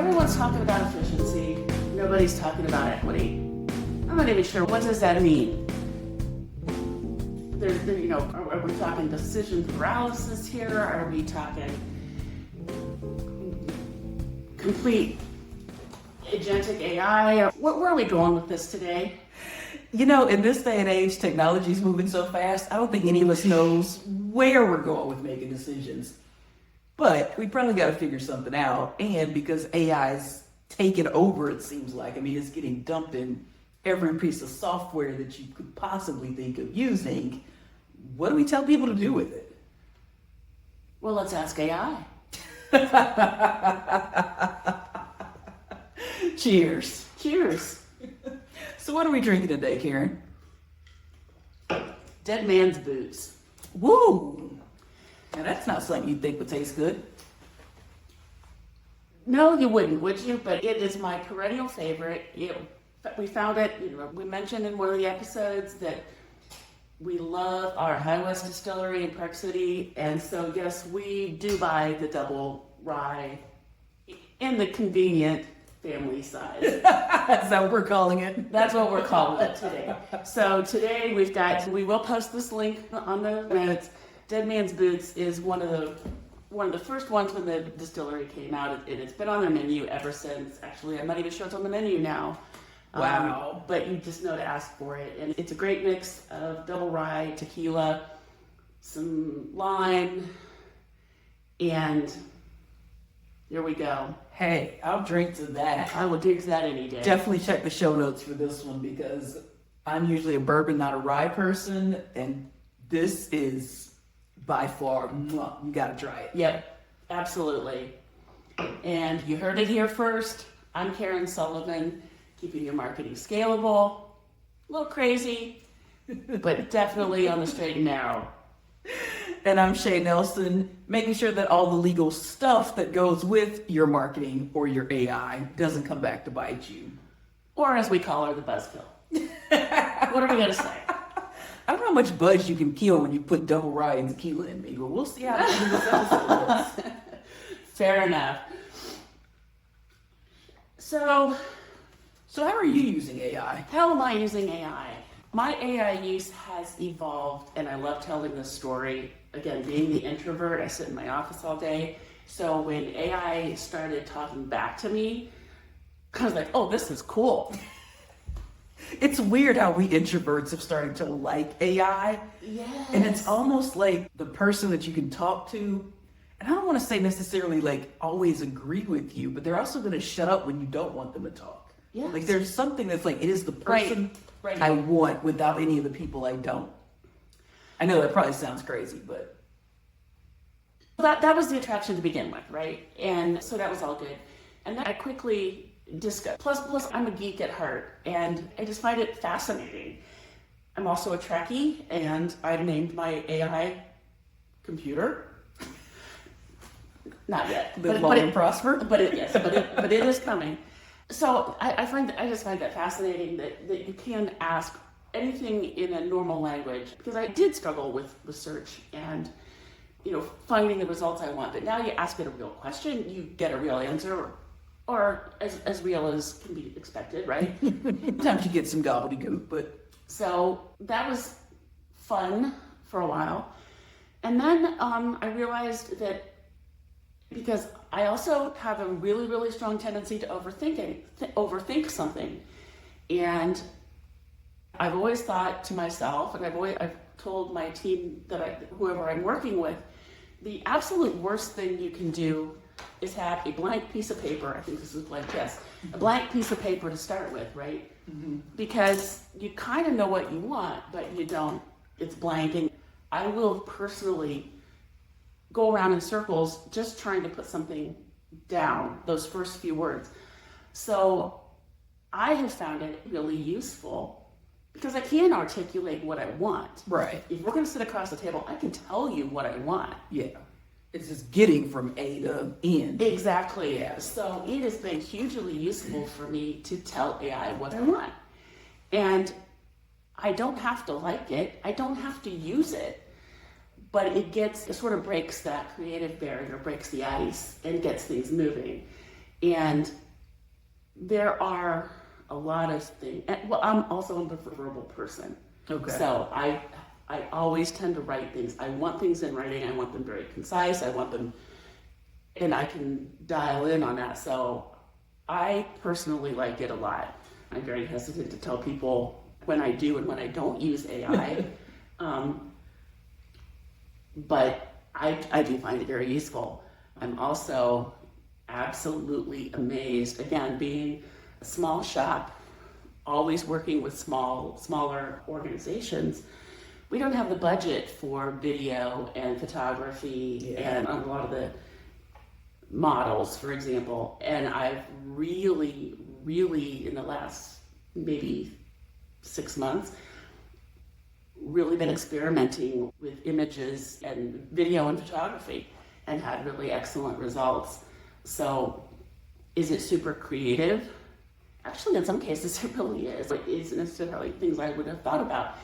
Everyone's talking about efficiency. Nobody's talking about equity. I'm not even sure, what does that mean? Are we talking decision paralysis here? Are we talking complete agentic AI? Where are we going with this today? In this day and age, technology is moving so fast, I don't think any of us knows where we're going with making decisions. But we probably got to figure something out. And because AI's taken over, it seems like, it's getting dumped in every piece of software that you could possibly think of using. What do we tell people to do with it? Well, let's ask AI. Cheers. Cheers. So what are we drinking today, Karen? Dead man's boots. Woo! Now that's not something you'd think would taste good. No, you wouldn't, would you? But it is my perennial favorite. We found it, we mentioned in one of the episodes that we love our High West distillery in Park City. And so, yes, we do buy the double rye in the convenient family size. That's what we're calling it. That's what we're calling it today. So today we will post this link on the notes. Dead Man's Boots is one of the first ones when the distillery came out. It's been on their menu ever since. Actually, I'm not even sure it's on the menu now. Wow. But you just know to ask for it. And it's a great mix of double rye, tequila, some lime, and here we go. Hey, I'll drink to that. I will drink to that any day. Definitely check the show notes for this one because I'm usually a bourbon, not a rye person. And this is by far, you gotta try it. Yep, absolutely. And you heard it here first. I'm Karen Sullivan, keeping your marketing scalable. A little crazy, but definitely on the straight and narrow. And I'm Shay Nelson, making sure that all the legal stuff that goes with your marketing or your AI doesn't come back to bite you. Or as we call her, the buzzkill. What are we gonna say? I don't know how much buzz you can kill when you put double rye and tequila in me, but we'll see how this episode. Fair enough. So how are you using AI? How am I using AI? My AI use has evolved, and I love telling this story. Again, being the introvert, I sit in my office all day. So when AI started talking back to me, I was like, oh, this is cool. It's weird how we introverts have started to like AI. Yes. And it's almost like the person that you can talk to, and I don't want to say necessarily like always agree with you, but they're also going to shut up when you don't want them to talk. Yes. Like there's something that's like, it is the person right. I want without any of the people I don't. I know that probably sounds crazy, but. That was the attraction to begin with, right? And so that was all good. And then I quickly discussed, plus I'm a geek at heart, and I just find it fascinating. I'm also a Trekkie, and I've named my AI computer. Not yet. Live long and prosper. But it is coming. So I just find that fascinating that you can ask anything in a normal language, because I did struggle with search and finding the results I want. But now you ask it a real question, you get a real answer, or as real as can be expected, right? Sometimes you get some gobbledygook, but. So that was fun for a while. And then I realized that because I also have a really, really strong tendency to overthink something. And I've always thought to myself, and I've told my team whoever I'm working with, the absolute worst thing you can do is have a blank piece of paper. I think this is blank, yes. A blank piece of paper to start with, right? Mm-hmm. Because you kind of know what you want, but you don't. It's blank. And I will personally go around in circles just trying to put something down, those first few words. So I have found it really useful because I can articulate what I want. Right. If we're going to sit across the table, I can tell you what I want. Yeah. It's just getting from A to N. Exactly. Yeah. So it has been hugely useful for me to tell AI what I want. And I don't have to like it. I don't have to use it. But it sort of breaks that creative barrier, breaks the ice, and gets things moving. And there are a lot of things. Well, I'm also a verbal person. Okay. So I always tend to write things. I want things in writing. I want them very concise. I want them, and I can dial in on that. So I personally like it a lot. I'm very hesitant to tell people when I do and when I don't use AI. But I do find it very useful. I'm also absolutely amazed, again, being a small shop, always working with smaller organizations. We don't have the budget for video and photography and a lot of the models, for example. And I've really in the last maybe 6 months, really been experimenting with images and video and photography and had really excellent results. So is it super creative? Actually, in some cases, it really is. It isn't necessarily things I would have thought about.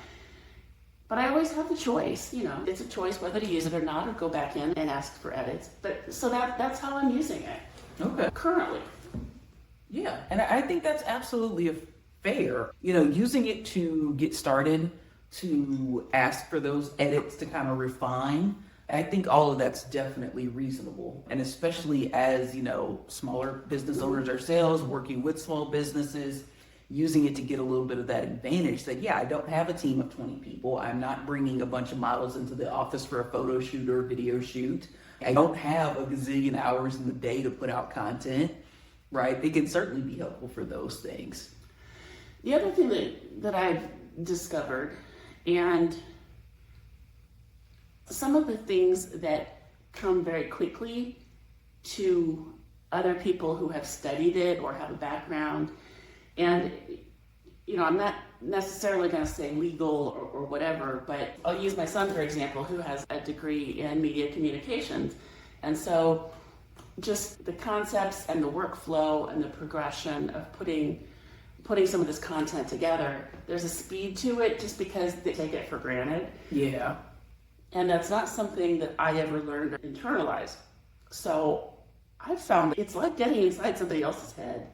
But I always have the choice, it's a choice whether to use it or not, or go back in and ask for edits. But so that's how I'm using it. Okay. Currently. Yeah, and I think that's absolutely fair. Using it to get started, to ask for those edits to kind of refine, I think all of that's definitely reasonable. And especially as, smaller business owners ourselves, working with small businesses, using it to get a little bit of that advantage that, I don't have a team of 20 people. I'm not bringing a bunch of models into the office for a photo shoot or a video shoot. I don't have a gazillion hours in the day to put out content, right? It can certainly be helpful for those things. The other thing that I've discovered, and some of the things that come very quickly to other people who have studied it or have a background, and I'm not necessarily going to say legal or whatever, but I'll use my son, for example, who has a degree in media communications. And so just the concepts and the workflow and the progression of putting some of this content together, there's a speed to it just because they take it for granted. Yeah. And that's not something that I ever learned or internalized. So I've found it's like getting inside somebody else's head.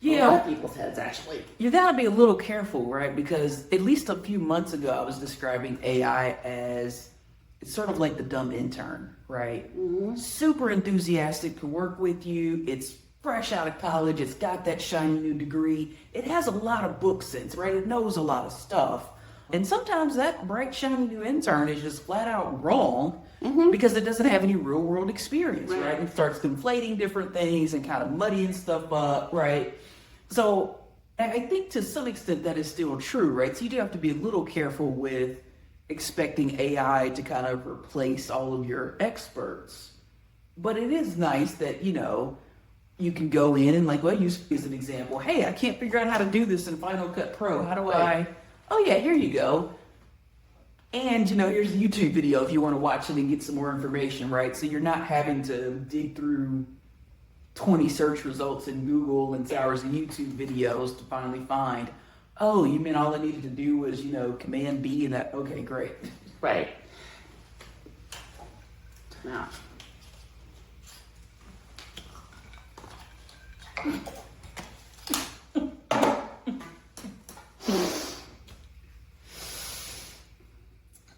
Yeah. A lot of people's heads, actually. You gotta be a little careful, right? Because at least a few months ago, I was describing AI as it's sort of like the dumb intern, right? Mm-hmm. Super enthusiastic to work with you. It's fresh out of college. It's got that shiny new degree. It has a lot of book sense, right? It knows a lot of stuff. And sometimes that bright, shiny new intern is just flat out wrong because it doesn't have any real world experience, right? It starts conflating different things and kind of muddying stuff up, right? So I think to some extent that is still true, right? So you do have to be a little careful with expecting AI to kind of replace all of your experts. But it is nice that, you can go in and use as an example, hey, I can't figure out how to do this in Final Cut Pro. How do I? Oh yeah, here you go. And here's a YouTube video if you want to watch it and get some more information, right? So you're not having to dig through 20 search results in Google and hours of YouTube videos to finally find, oh, you mean all I needed to do was, Command B and that, okay, great. Right. Now.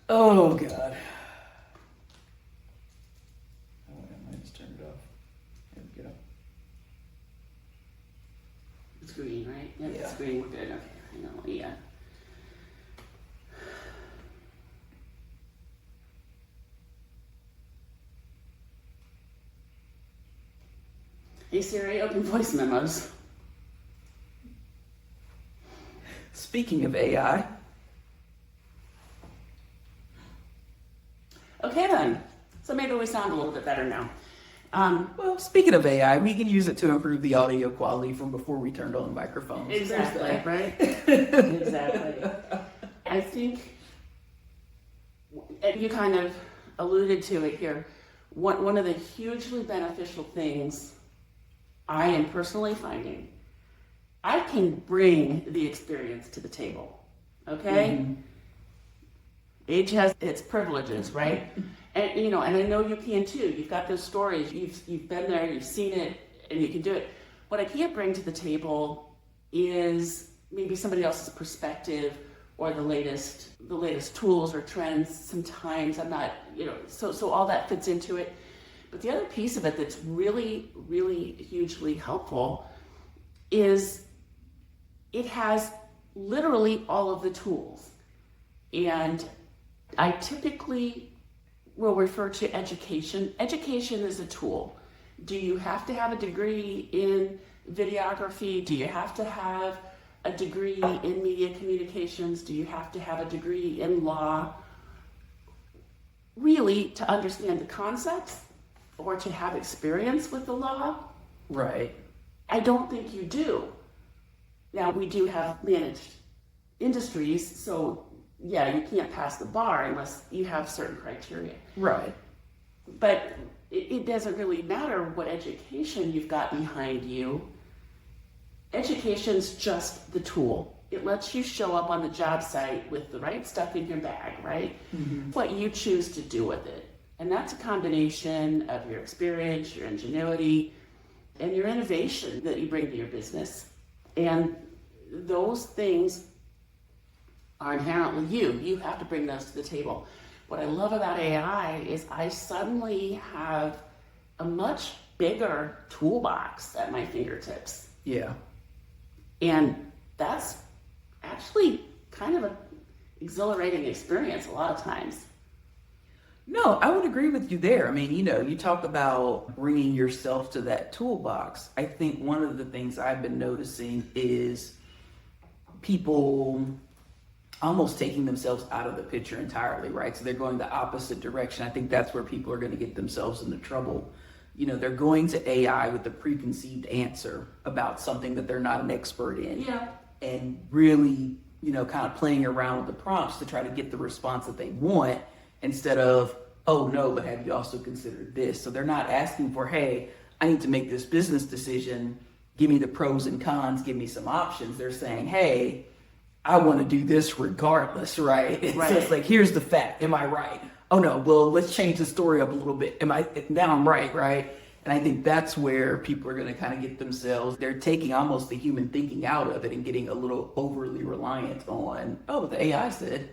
Oh, God. Oh, I might just turn it off. There we go. It's green, right? Yep, Yeah. It's green. We're good. Okay. I know. Yeah. Hey Siri, open voice memos. Speaking of AI. Okay then. So maybe we sound a little bit better now. Well, speaking of AI, we can use it to improve the audio quality from before we turned on microphones. Exactly, right? Exactly. I think, and you kind of alluded to it here, one of the hugely beneficial things I am personally finding, I can bring the experience to the table, okay? Mm-hmm. age has its privileges, right? And and I know you can too. You've got those stories. You've been there. You've seen it, and you can do it. What I can't bring to the table is maybe somebody else's perspective or the latest tools or trends. Sometimes I'm not, so all that fits into it. But the other piece of it that's really, really hugely helpful is it has literally all of the tools. And I typically will refer to education. Education is a tool. Do you have to have a degree in videography? Do you have to have a degree in media communications? Do you have to have a degree in law? Really, to understand the concepts or to have experience with the law? Right. I don't think you do. Now, we do have managed industries, so yeah, you can't pass the bar unless you have certain criteria. Right. But it doesn't really matter what education you've got behind you. Education's just the tool. It lets you show up on the job site with the right stuff in your bag, right? Mm-hmm. What you choose to do with it. And that's a combination of your experience, your ingenuity, and your innovation that you bring to your business. And those things are inherently you. You have to bring those to the table. What I love about AI is I suddenly have a much bigger toolbox at my fingertips. Yeah. And that's actually kind of an exhilarating experience a lot of times. No, I would agree with you there. I mean, you talk about bringing yourself to that toolbox. I think one of the things I've been noticing is people almost taking themselves out of the picture entirely, right? So they're going the opposite direction. I think that's where people are going to get themselves into trouble. They're going to AI with a preconceived answer about something that they're not an expert in. Yeah. And really, kind of playing around with the prompts to try to get the response that they want instead of, oh no, but have you also considered this? So they're not asking for, hey, I need to make this business decision. Give me the pros and cons, give me some options. They're saying, hey, I want to do this regardless, right? Right. So it's like, here's the fact. Am I right? Oh no, well, let's change the story up a little bit. Now I'm right? And I think that's where people are going to kind of get themselves, they're taking almost the human thinking out of it and getting a little overly reliant on, oh, what the AI said.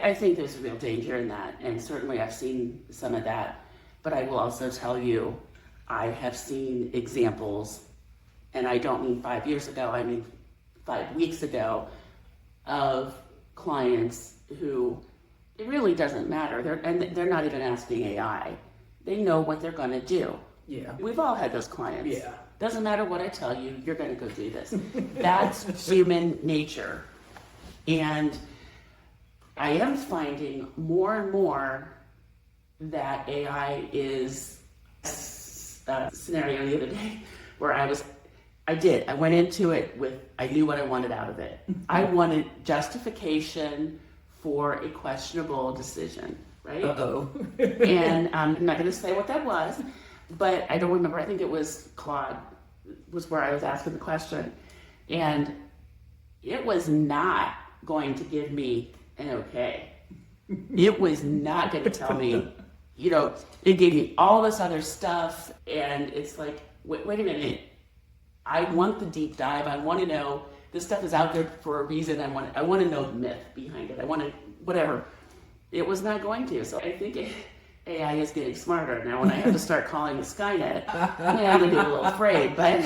I think there's a real danger in that, and certainly I've seen some of that. But I will also tell you, I have seen examples, and I don't mean 5 years ago, I mean 5 weeks ago, of clients who it really doesn't matter. They're not even asking AI. They know what they're going to do. Yeah. We've all had those clients. Yeah. Doesn't matter what I tell you, you're going to go do this. That's human nature. And I am finding more and more that AI is a scenario the other day where I went into it with, I knew what I wanted out of it. I wanted justification for a questionable decision, right? Uh-oh. And I'm not going to say what that was, but I don't remember. I think it was Claude was where I was asking the question. And it was not going to give me an okay. It was not going to tell me, it gave me all this other stuff. And it's like, wait a minute. I want the deep dive. I want to know this stuff is out there for a reason. I want to know the myth behind it. I want to, whatever. It was not going to. So I think AI is getting smarter. Now when I have to start calling the Skynet, I'm going to be a little afraid, but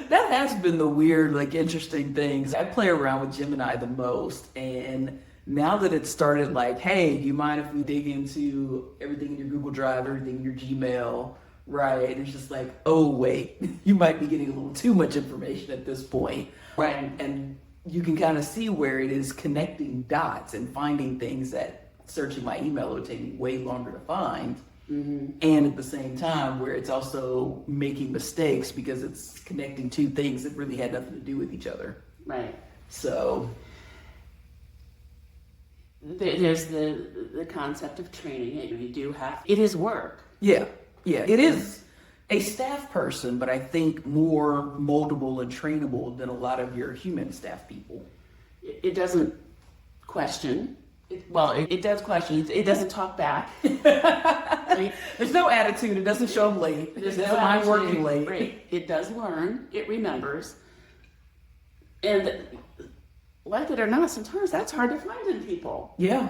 that has been the weird, interesting things. I play around with Gemini the most, and now that it started hey, do you mind if we dig into everything in your Google Drive, everything in your Gmail, right? It's just oh wait, you might be getting a little too much information at this point. right. And you can kind of see where it is connecting dots and finding things that searching my email would take me way longer to find. Mm-hmm. And at the same time where it's also making mistakes because it's connecting two things that really had nothing to do with each other. Right. So there's the concept of training. You do have, it is work. Yeah, it is a staff person, but I think more moldable and trainable than a lot of your human staff people. It doesn't question. It does questions. It doesn't talk back. Right? There's no attitude. It doesn't show up late. There's It no doesn't mind attitude. working late. Right. It does learn. It remembers. And like it or not, sometimes that's hard to find in people. Yeah.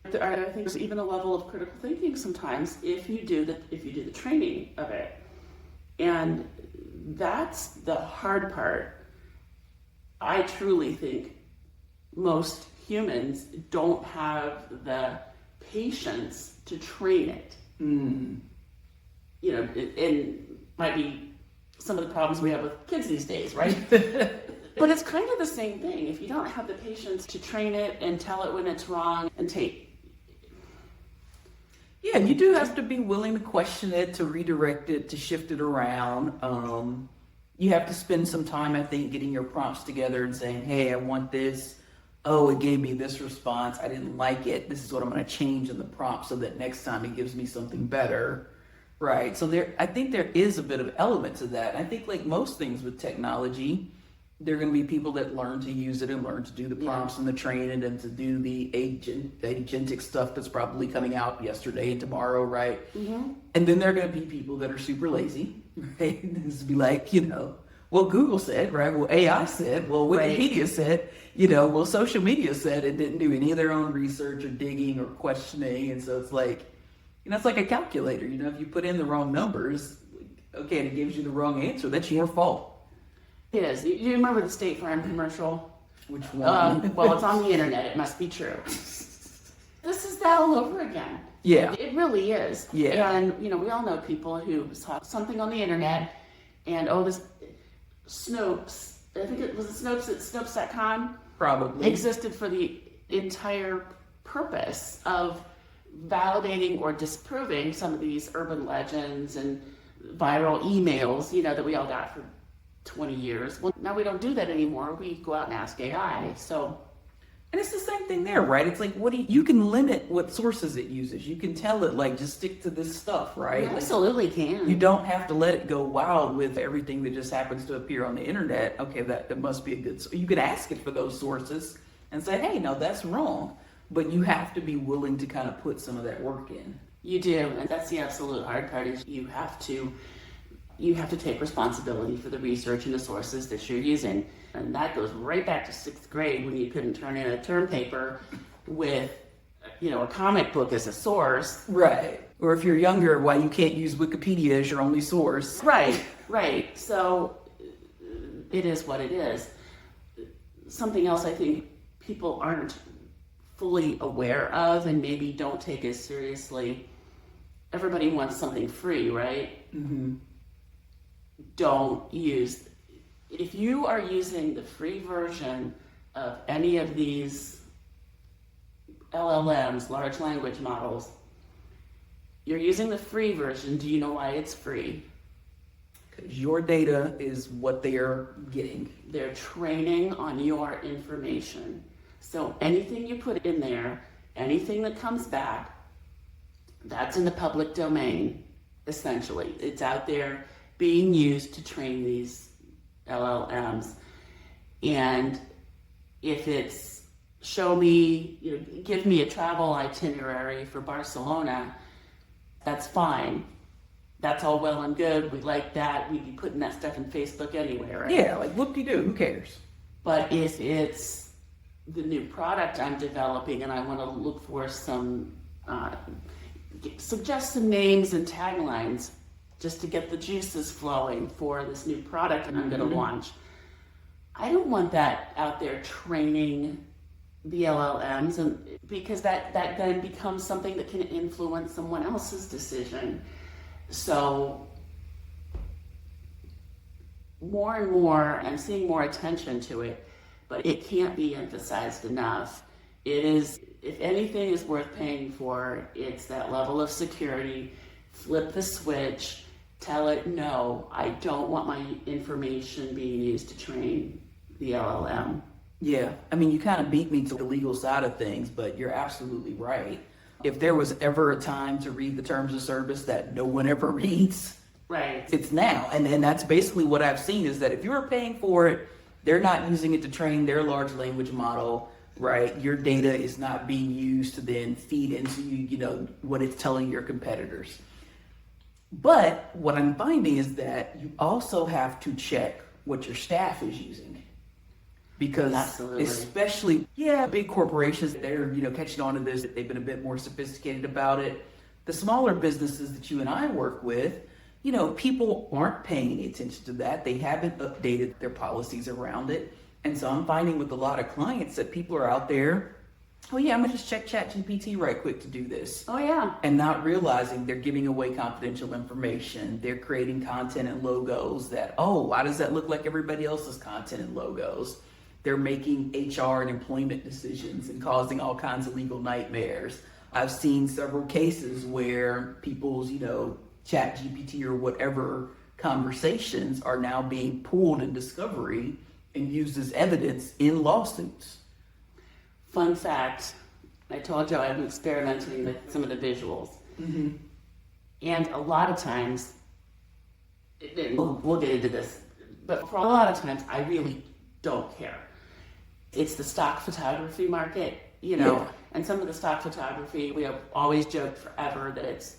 I think there's even a level of critical thinking sometimes if you do the training of it. And that's the hard part. I truly think most humans don't have the patience to train it. Mm. You know, and might be some of the problems we have with kids these days, right? But it's kind of the same thing. If you don't have the patience to train it and tell it when it's wrong and Yeah, you do have to be willing to question it, to redirect it, to shift it around. You have to spend some time, I think, getting your prompts together and saying, hey, I want this. Oh, it gave me this response. I didn't like it. This is what I'm going to change in the prompt so that next time it gives me something better. Right. So I think there is a bit of element to that. I think like most things with technology, there are going to be people that learn to use it and learn to do the prompts and the training and to do the agentic stuff that's probably coming out yesterday and tomorrow, right? Mm-hmm. And then there are going to be people that are super lazy, right? And just be like, well, Google said, right? Well, AI said, well, Wikipedia said, well, social media said, it didn't do any of their own research or digging or questioning. And so it's like, it's like a calculator. If you put in the wrong numbers, okay, and it gives you the wrong answer, that's your fault. It is. You remember the State Farm commercial? Which one? Well, it's on the internet. It must be true. This is that all over again. Yeah. It really is. Yeah. And, we all know people who saw something on the internet and, this Snopes, I think it was Snopes at Snopes.com. Probably. Existed for the entire purpose of validating or disproving some of these urban legends and viral emails, that we all got for 20 years. Well, now we don't do that anymore. We go out and ask AI. So, and it's the same thing there, right? It's like, you can limit what sources it uses. You can tell it, like, just stick to this stuff, right? You absolutely can. You don't have to let it go wild with everything that just happens to appear on the internet. Okay, that must be a good. You could ask it for those sources and say, hey, no, that's wrong. But you have to be willing to kind of put some of that work in. You do, and that's the absolute hard part. Is you have to take responsibility for the research and the sources that you're using. And that goes right back to 6th grade when you couldn't turn in a term paper with, a comic book as a source. Right. Or if you're younger, why you can't use Wikipedia as your only source. Right. So it is what it is. Something else I think people aren't fully aware of and maybe don't take as seriously. Everybody wants something free, right? Mm-hmm. If you are using the free version of any of these LLMs, large language models, you're using the free version. Do you know why it's free? Because your data is what they are getting. They're training on your information. So anything you put in there, anything that comes back, that's in the public domain, essentially. It's out there being used to train these LLMs. And if it's give me a travel itinerary for Barcelona, that's fine. That's all well and good. We like that. We'd be putting that stuff in Facebook anyway, right? Yeah, like whoop-de-doo, who cares? But if it's the new product I'm developing and I want to look for some, suggest some names and taglines just to get the juices flowing for this new product I'm going to launch, I don't want that out there training the LLMs, and because that then becomes something that can influence someone else's decision. So more and more, I'm seeing more attention to it, but it can't be emphasized enough. It is, if anything is worth paying for, it's that level of security. Flip the switch, tell it, no, I don't want my information being used to train the LLM. Yeah, I mean, you kind of beat me to the legal side of things, but you're absolutely right. If there was ever a time to read the terms of service that no one ever reads, right, it's now. And that's basically what I've seen, is that if you're paying for it, they're not using it to train their large language model. right? Your data is not being used to then feed into what it's telling your competitors. But what I'm finding is that you also have to check what your staff is using. Because Absolutely. especially, big corporations, they're, catching on to this. They've been a bit more sophisticated about it. The smaller businesses that you and I work with, people aren't paying any attention to that. They haven't updated their policies around it. And so I'm finding with a lot of clients that people are out there, I'm going to just check ChatGPT right quick to do this. Oh, yeah. And not realizing they're giving away confidential information. They're creating content and logos that, why does that look like everybody else's content and logos? They're making HR and employment decisions and causing all kinds of legal nightmares. I've seen several cases where people's, ChatGPT or whatever conversations are now being pulled in discovery and used as evidence in lawsuits. Fun fact, I told you I'm experimenting with some of the visuals. Mm-hmm. And a lot of times, we'll get into this, but for a lot of times, I really don't care. It's the stock photography market, and some of the stock photography, we have always joked forever that it's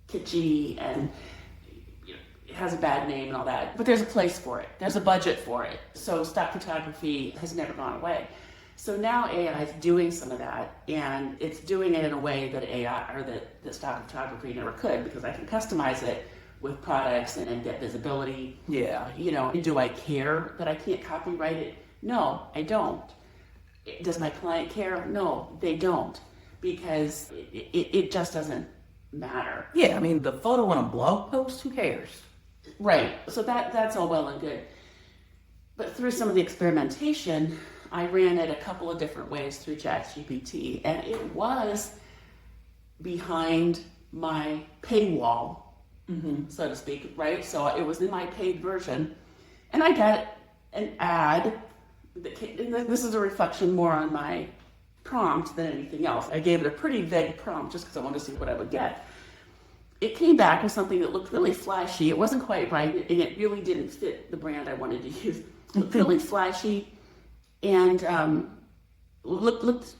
kitschy and it has a bad name and all that, but there's a place for it. There's a budget for it. So stock photography has never gone away. So now AI is doing some of that, and it's doing it in a way that AI or that stock photography never could, because I can customize it with products and get visibility. Yeah. Do I care that I can't copyright it? No, I don't. Does my client care? No, they don't, because it just doesn't matter. Yeah, the photo on a blog post, who cares? Right. So that's all well and good. But through some of the experimentation, I ran it a couple of different ways through ChatGPT, and it was behind my paywall, so to speak, right? So it was in my paid version, and I got an ad. This is a reflection more on my prompt than anything else. I gave it a pretty vague prompt just because I wanted to see what I would get. It came back with something that looked really flashy. It wasn't quite right, and it really didn't fit the brand I wanted to use. It looked really flashy, and looked,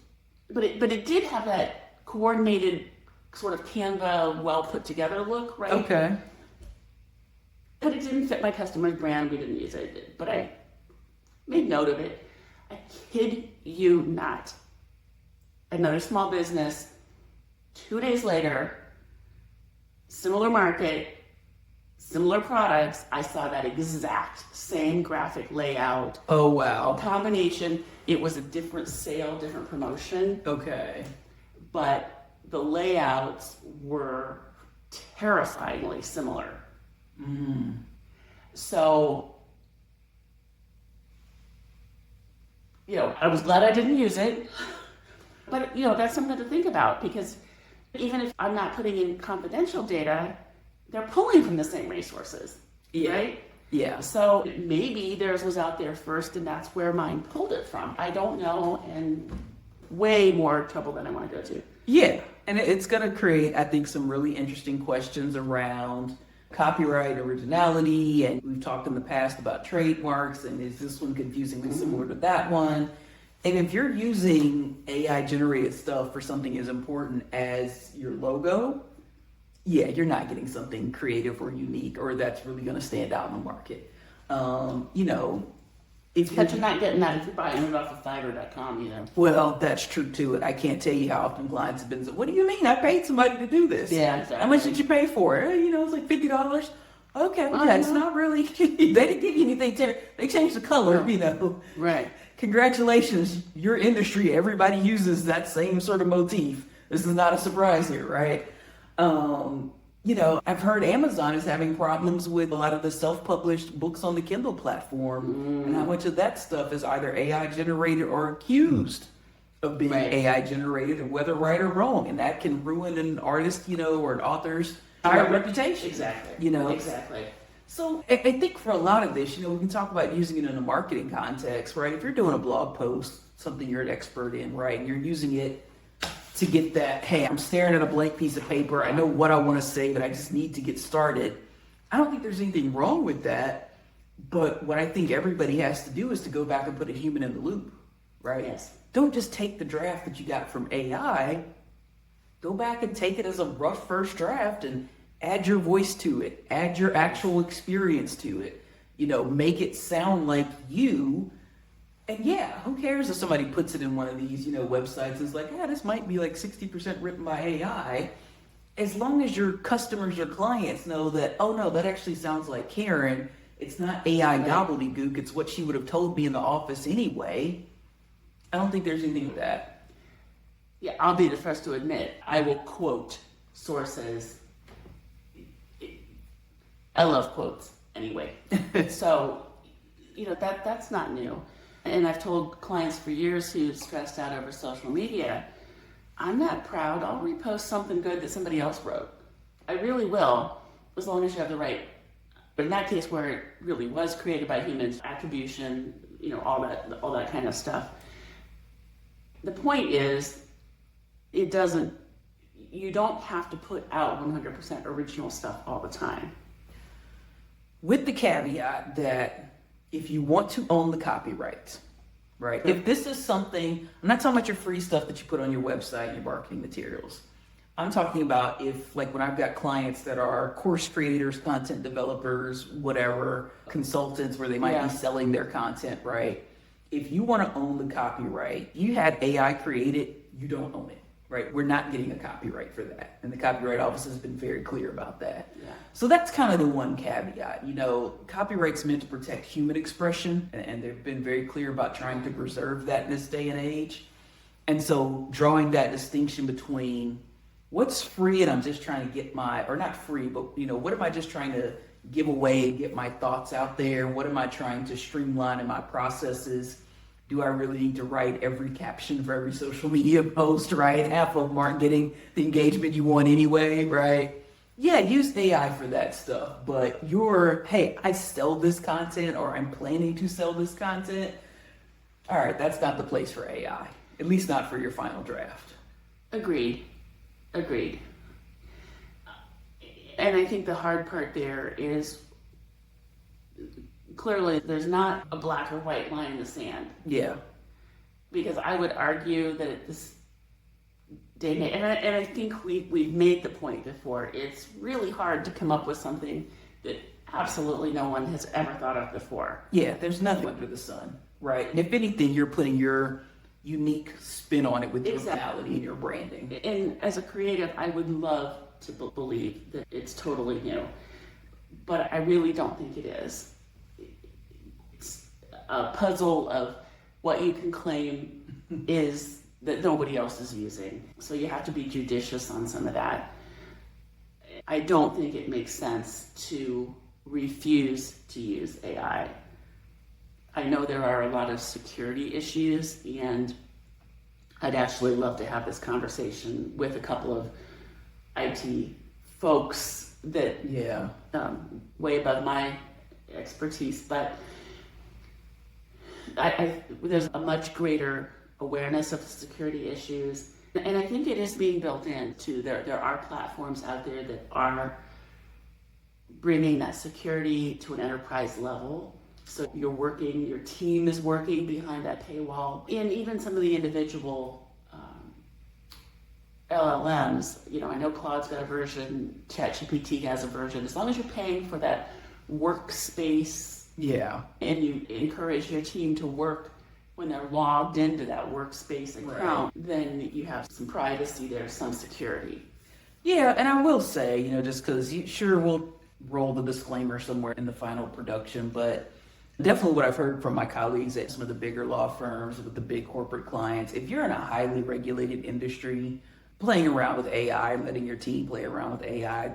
but it did have that coordinated sort of Canva, well put together look, right? Okay. But it didn't fit my customer's brand. We didn't use it, but I made note of it. I kid you not. Another small business, 2 days later, similar market, similar products, I saw that exact same graphic layout. Oh, wow. Combination. It was a different sale, different promotion. Okay. But the layouts were terrifyingly similar. So, I was glad I didn't use it. But, that's something to think about, because even if I'm not putting in confidential data, they're pulling from the same resources, right? Yeah. So maybe theirs was out there first, and that's where mine pulled it from. I don't know, and way more trouble than I want to go to. Yeah, and it's going to create, I think, some really interesting questions around copyright, originality, and we've talked in the past about trademarks, and is this one confusingly similar to that one? And if you're using AI-generated stuff for something as important as your logo, you're not getting something creative or unique or that's really going to stand out in the market. But you're not getting that if you're buying it off of Fiverr.com either. Well, that's true too. I can't tell you how often clients have been saying, "What do you mean? I paid somebody to do this." Yeah, exactly. How much did you pay for it? It's like $50. Okay, well, that's not really. They didn't give you anything. They changed the color. Right. Congratulations, your industry. Everybody uses that same sort of motif. This is not a surprise here, right? I've heard Amazon is having problems with a lot of the self-published books on the Kindle platform, and how much of that stuff is either AI generated or accused of being AI generated, and whether right or wrong, and that can ruin an artist, or an author's entire reputation. Exactly. Exactly. So I think for a lot of this, we can talk about using it in a marketing context, right? If you're doing a blog post, something you're an expert in, right, and you're using it to get that, hey, I'm staring at a blank piece of paper, I know what I want to say, but I just need to get started. I don't think there's anything wrong with that, but what I think everybody has to do is to go back and put a human in the loop, right? Yes. Don't just take the draft that you got from AI. Go back and take it as a rough first draft and add your voice to it, add your actual experience to it, make it sound like you. And yeah, who cares if somebody puts it in one of these, websites and is like, yeah, this might be like 60% written by AI. As long as your customers, your clients know that, oh no, that actually sounds like Karen. It's not AI gobbledygook. It's what she would have told me in the office anyway. I don't think there's anything with that. Yeah, I'll be the first to admit, I will quote sources. I love quotes anyway. So, that's not new. And I've told clients for years who stressed out over social media, I'm not proud. I'll repost something good that somebody else wrote. I really will, as long as you have the right. But in that case where it really was created by humans, attribution, all that kind of stuff. The point is, you don't have to put out 100% original stuff all the time. With the caveat that if you want to own the copyright, right? If this is something, I'm not talking about your free stuff that you put on your website and your marketing materials. I'm talking about when I've got clients that are course creators, content developers, whatever, consultants where they might be selling their content, right? If you want to own the copyright, you had AI create it, you don't own it, right? We're not getting a copyright for that. And the Copyright Office has been very clear about that. Yeah. So that's kind of the one caveat. Copyright's meant to protect human expression, and they've been very clear about trying to preserve that in this day and age. And so drawing that distinction between what's free and I'm just trying to get or not free, but what am I just trying to give away and get my thoughts out there? What am I trying to streamline in my processes? Do I really need to write every caption for every social media post, right? Half of them aren't getting the engagement you want anyway, right? Yeah, use AI for that stuff. But hey, I sell this content or I'm planning to sell this content. All right, that's not the place for AI. At least not for your final draft. Agreed. And I think the hard part there is clearly there's not a black or white line in the sand. Yeah. Because I would argue that at this day, and I think we've made the point before, it's really hard to come up with something that absolutely no one has ever thought of before. Yeah, there's nothing under the sun, right? And if anything, you're putting your unique spin on it with your personality and your branding. And as a creative, I would love to believe that it's totally new, but I really don't think it is. It's a puzzle of what you can claim is that nobody else is using. So you have to be judicious on some of that. I don't think it makes sense to refuse to use AI. I know there are a lot of security issues, and I'd actually love to have this conversation with a couple of IT folks that way above my expertise, but there's a much greater awareness of the security issues, and I think it is being built into there are platforms out there that are bringing that security to an enterprise level. So your team is working behind that paywall. And even some of the individual LLMs, I know Claude's got a version, ChatGPT has a version. As long as you're paying for that workspace, and you encourage your team to work when they're logged into that workspace account, then you have some privacy there, some security. Yeah, and I will say, just because we'll roll the disclaimer somewhere in the final production, but definitely what I've heard from my colleagues at some of the bigger law firms with the big corporate clients, if you're in a highly regulated industry, playing around with AI and letting your team play around with AI,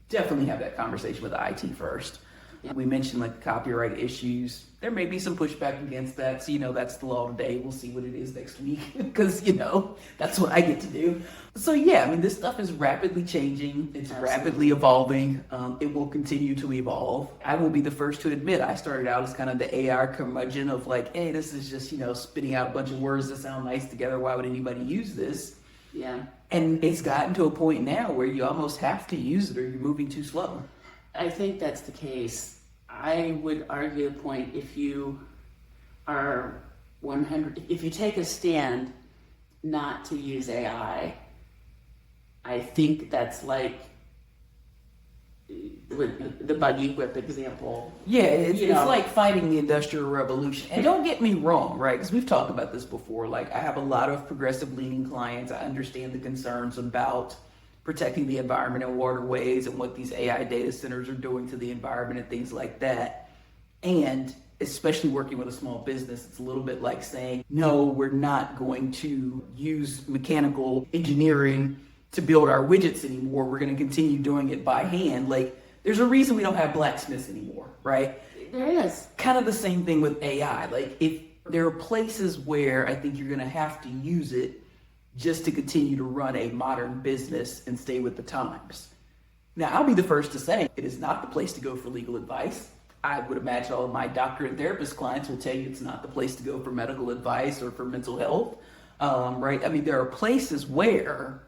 definitely have that conversation with the IT first. Yeah. We mentioned the copyright issues. There may be some pushback against that. So, that's the law today. We'll see what it is next week because, that's what I get to do. So, this stuff is rapidly changing. It's rapidly evolving. It will continue to evolve. I will be the first to admit I started out as kind of the AI curmudgeon of hey, this is just, spitting out a bunch of words that sound nice together. Why would anybody use this? Yeah. And it's gotten to a point now where you almost have to use it or you're moving too slow. I think that's the case. I would argue the point if you are if you take a stand not to use AI, I think that's like with the buggy whip example. Yeah, it's You know. like fighting the Industrial Revolution. And don't get me wrong, right? Because we've talked about this before. Like, I have a lot of progressive leaning clients. I understand the concerns about protecting the environment and waterways and what these AI data centers are doing to the environment and things like that. And especially working with a small business, it's a little bit like saying, no, we're not going to use mechanical engineering to build our widgets anymore. We're going to continue doing it by hand. Like, there's a reason we don't have blacksmiths anymore, right? There is. Kind of the same thing with AI. Like, if there are places where I think you're going to have to use it just to continue to run a modern business and stay with the times. Now, I'll be the first to say it is not the place to go for legal advice. I would imagine all of my doctor and therapist clients will tell you it's not the place to go for medical advice or for mental health, right? I mean, there are places where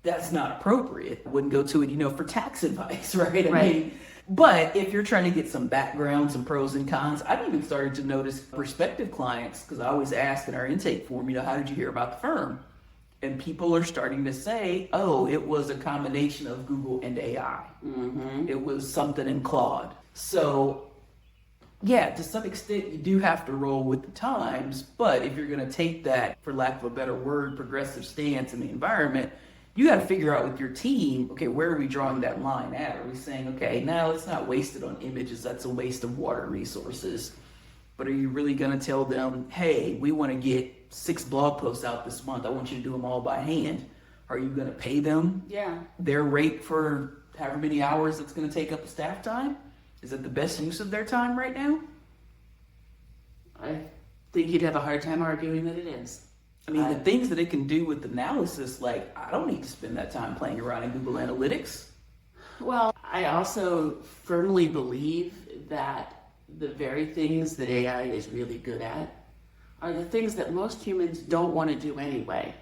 that's not appropriate. I wouldn't go to it, for tax advice, right? I mean, but if you're trying to get some background, some pros and cons, I've even started to notice prospective clients, because I always ask in our intake form, how did you hear about the firm? And people are starting to say, oh, it was a combination of Google and AI. Mm-hmm. It was something in Claude. So, yeah, to some extent, you do have to roll with the times. But if you're going to take that, for lack of a better word, progressive stance in the environment, you got to figure out with your team, okay, where are we drawing that line at? Are we saying, okay, now let's not waste it on images. That's a waste of water resources. But are you really going to tell them, hey, we want to get 6 blog posts out this month. I want you to do them all by hand. Are you going to pay them their rate for however many hours it's going to take up the staff time? Is that the best use of their time right now? I think you'd have a hard time arguing that it is. I mean, the things that it can do with analysis, like, I don't need to spend that time playing around in Google Analytics. Well, I also firmly believe that the very things that AI is really good at are the things that most humans don't want to do anyway.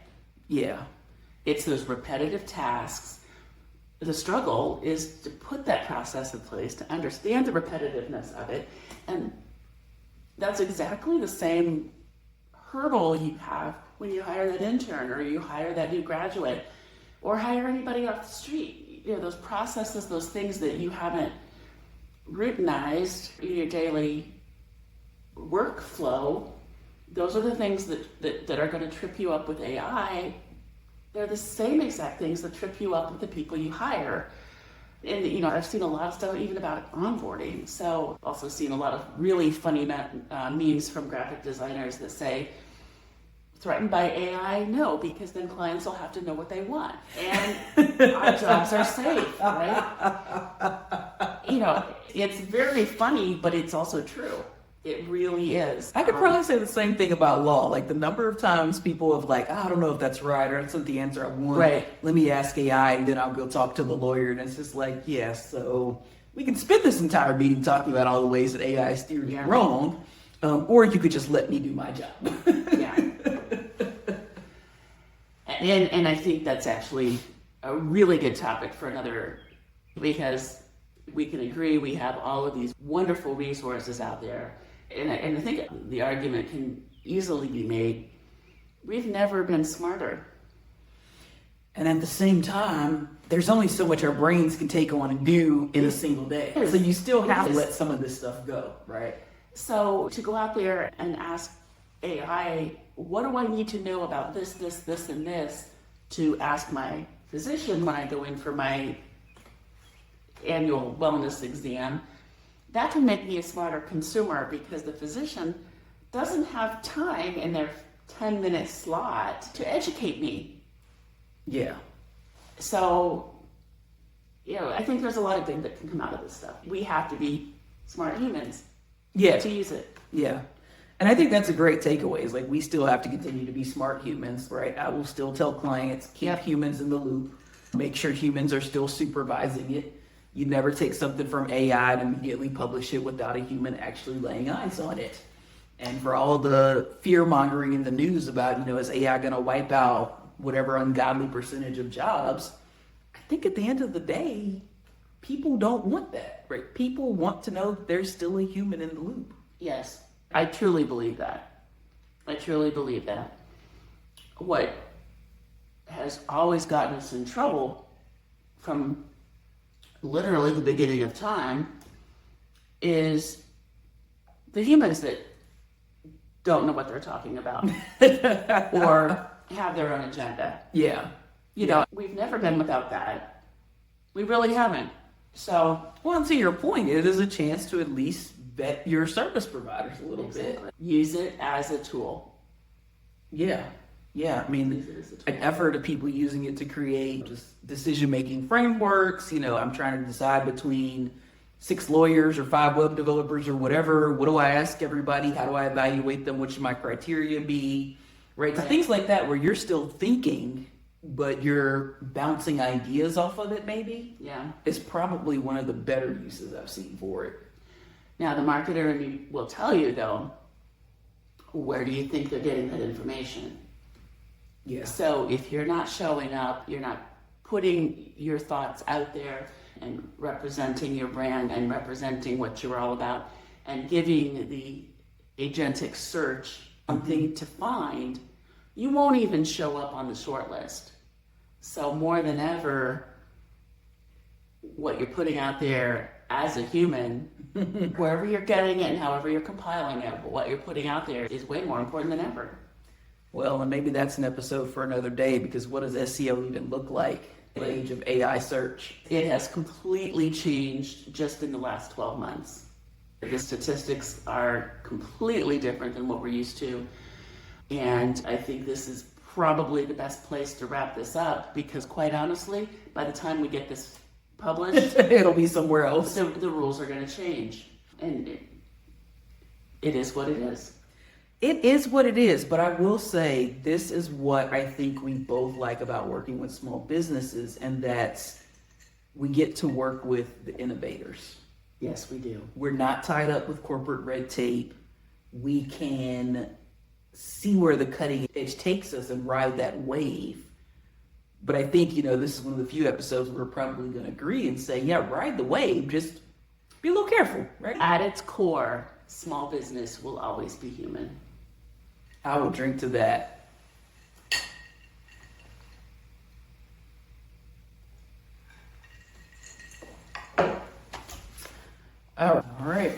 Yeah. It's those repetitive tasks. The struggle is to put that process in place, to understand the repetitiveness of it. And that's exactly the same hurdle you have when you hire that intern or you hire that new graduate or hire anybody off the street. Those processes, those things that you haven't routinized in your daily workflow, those are the things that are going to trip you up with AI. They're the same exact things that trip you up with the people you hire. And, I've seen a lot of stuff even about onboarding. So also seen a lot of really funny memes from graphic designers that say, threatened by AI? No, because then clients will have to know what they want. And our jobs are safe, right? It's very funny, but it's also true. It really is. I could probably say the same thing about law. Like, the number of times people have I don't know if that's right or that's not the answer I want. Right. Let me ask AI and then I'll go talk to the lawyer. And it's just like, so we can spend this entire meeting talking about all the ways that AI steered you wrong. Or you could just let me do my job. Yeah. And I think that's actually a really good topic for another, because we can agree we have all of these wonderful resources out there. And I think the argument can easily be made, we've never been smarter. And at the same time, there's only so much our brains can take on and do in a single day. So you still have to let some of this stuff go, right? So to go out there and ask AI, what do I need to know about this, and this to ask my physician when I go in for my annual wellness exam, that can make me a smarter consumer, because the physician doesn't have time in their 10-minute slot to educate me. Yeah. So, I think there's a lot of good that can come out of this stuff. We have to be smart humans to use it. Yeah. And I think that's a great takeaway, is we still have to continue to be smart humans, right? I will still tell clients, keep humans in the loop, make sure humans are still supervising it. You never take something from AI and immediately publish it without a human actually laying eyes on it. And for all the fear mongering in the news about, is AI going to wipe out whatever ungodly percentage of jobs? I think at the end of the day, people don't want that, right? People want to know that there's still a human in the loop. Yes, I truly believe that. truly believe that. What has always gotten us in trouble from literally the beginning of time is the humans that don't know what they're talking about or have their own agenda. Yeah. You know, we've never been without that. We really haven't. So, Well, and to your point, it is a chance to at least vet your service providers a little bit. use it as a tool. Yeah. Yeah. I mean, Use it as a tool. an effort of people using it to create just decision-making frameworks. You know, I'm trying to decide between 6 lawyers or 5 web developers or whatever. What do I ask everybody? How do I evaluate them? What should my criteria be? Right? So Right. things like that where you're still thinking, but you're bouncing ideas off of it maybe, Yeah. is probably one of the better uses I've seen for it. Now, the marketer in me will tell you, though, where do you think they're getting that information? Yeah. So if you're not showing up, you're not putting your thoughts out there and representing your brand and representing what you're all about and giving the agentic search something to find, you won't even show up on the short list. So more than ever, what you're putting out there as a human, wherever you're getting it and however you're compiling it, what you're putting out there is way more important than ever. Well, and maybe that's an episode for another day, because what does SEO even look like in the age of AI search? It has completely changed just in the last 12 months. The statistics are completely different than what we're used to. And I think this is probably the best place to wrap this up, because quite honestly, by the time we get this published, It'll be somewhere else. the rules are going to change. And it is what it is. It is what it is, but I will say this is what I think we both like about working with small businesses, and that's we get to work with the innovators. Yes, we do. We're not tied up with corporate red tape. We can see where the cutting edge takes us and ride that wave. But I think, you know, this is one of the few episodes where we're probably going to agree and say, yeah, ride the wave. Just be a little careful, right? At its core, small business will always be human. I will drink to that. All right.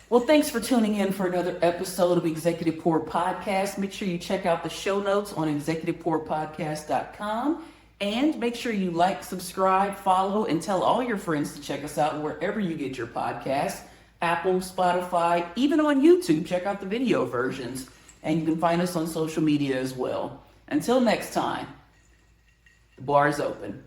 Well, thanks for tuning in for another episode of Executive Poor Podcast. Make sure you check out the show notes on executivepoorpodcast.com. And make sure you like, subscribe, follow, and tell all your friends to check us out wherever you get your podcasts. Apple, Spotify, even on YouTube. Check out the video versions. And you can find us on social media as well. Until next time, the bar is open.